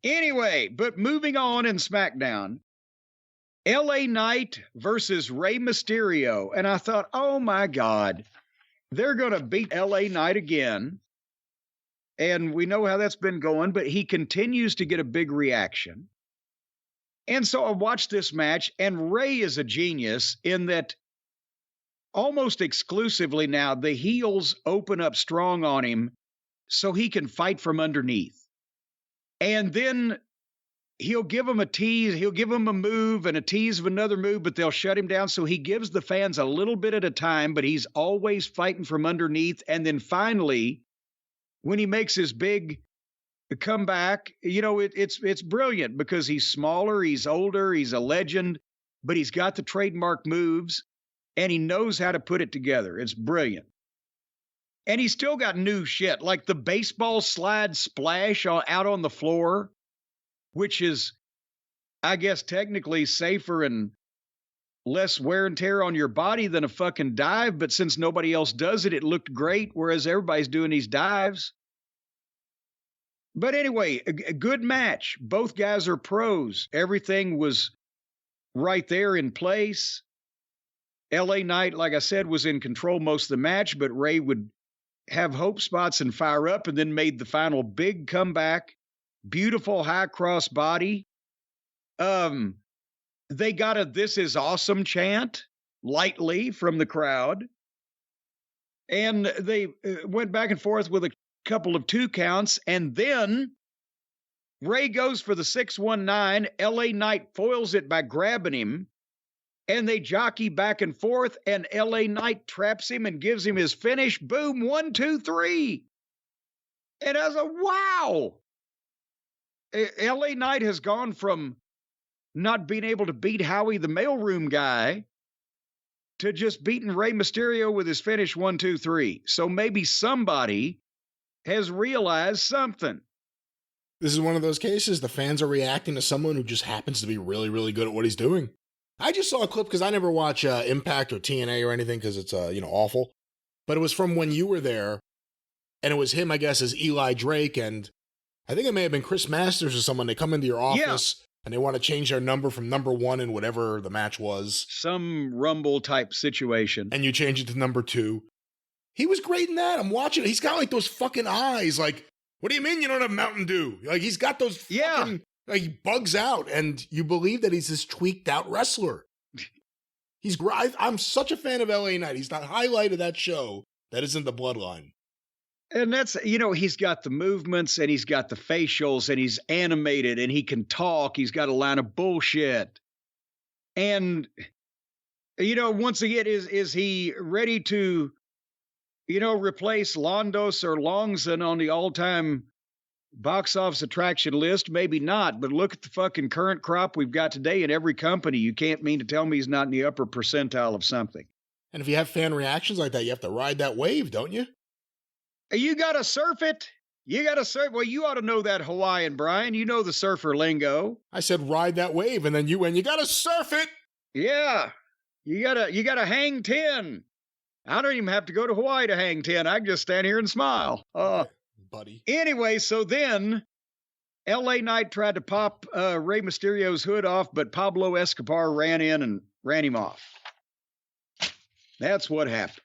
Anyway, but moving on in SmackDown, LA Knight versus Rey Mysterio. And I thought, oh my God, they're going to beat LA Knight again. And we know how that's been going, but he continues to get a big reaction. And so I watched this match, and Rey is a genius in that almost exclusively now the heels open up strong on him so he can fight from underneath. And then he'll give them a tease, he'll give them a move and a tease of another move, but they'll shut him down. So he gives the fans a little bit at a time, but he's always fighting from underneath. And then finally, when he makes his big comeback, you know, it's brilliant because he's smaller, he's older, he's a legend, but he's got the trademark moves and he knows how to put it together. It's brilliant. And he's still got new shit, like the baseball slide splash out on the floor, which is, I guess, technically safer and less wear and tear on your body than a fucking dive. But since nobody else does it, it looked great, whereas everybody's doing these dives. But anyway, a good match. Both guys are pros. Everything was right there in place. LA Knight, like I said, was in control most of the match, but Rey would have hope spots and fire up and then made the final big comeback. Beautiful high cross body. They got a "This is awesome" chant lightly from the crowd. And they went back and forth with a couple of 2 counts. And then Rey goes for the 619. LA Knight foils it by grabbing him. And they jockey back and forth, and LA Knight traps him and gives him his finish. Boom, 1, 2, 3. And I was like, wow. LA Knight has gone from not being able to beat Howie the mailroom guy to just beating Rey Mysterio with his finish 1, 2, 3. So maybe somebody has realized something. This is one of those cases. The fans are reacting to someone who just happens to be really, really good at what he's doing. I just saw a clip because I never watch Impact or TNA or anything because it's, awful. But it was from when you were there, and it was him, I guess, as Eli Drake, and I think it may have been Chris Masters or someone. They come into your office, and they want to change their number from number 1 in whatever the match was. Some Rumble-type situation. And you change it to number 2. He was great in that. I'm watching it. He's got, like, those fucking eyes. Like, what do you mean you don't have Mountain Dew? Like, he's got those fucking... Like, he bugs out, and you believe that he's this tweaked-out wrestler. He's great. I'm such a fan of LA Knight. He's the highlight of that show that isn't the Bloodline. And that's, he's got the movements, and he's got the facials, and he's animated, and he can talk. He's got a line of bullshit. And, once again, is he ready to, replace Londos or Longson on the all-time box office attraction list? Maybe not, but look at the fucking current crop we've got today in every company. You can't mean to tell me he's not in the upper percentile of something. And if you have fan reactions like that, you have to ride that wave, don't you? You got to surf it. You got to surf. Well, you ought to know that Hawaiian, Brian. You know the surfer lingo. I said ride that wave, and then you got to surf it. Yeah. You got to hang 10. I don't even have to go to Hawaii to hang 10. I can just stand here and smile. Buddy. Anyway, so then LA Knight tried to pop Rey Mysterio's hood off, but Pablo Escobar ran in and ran him off. That's what happened.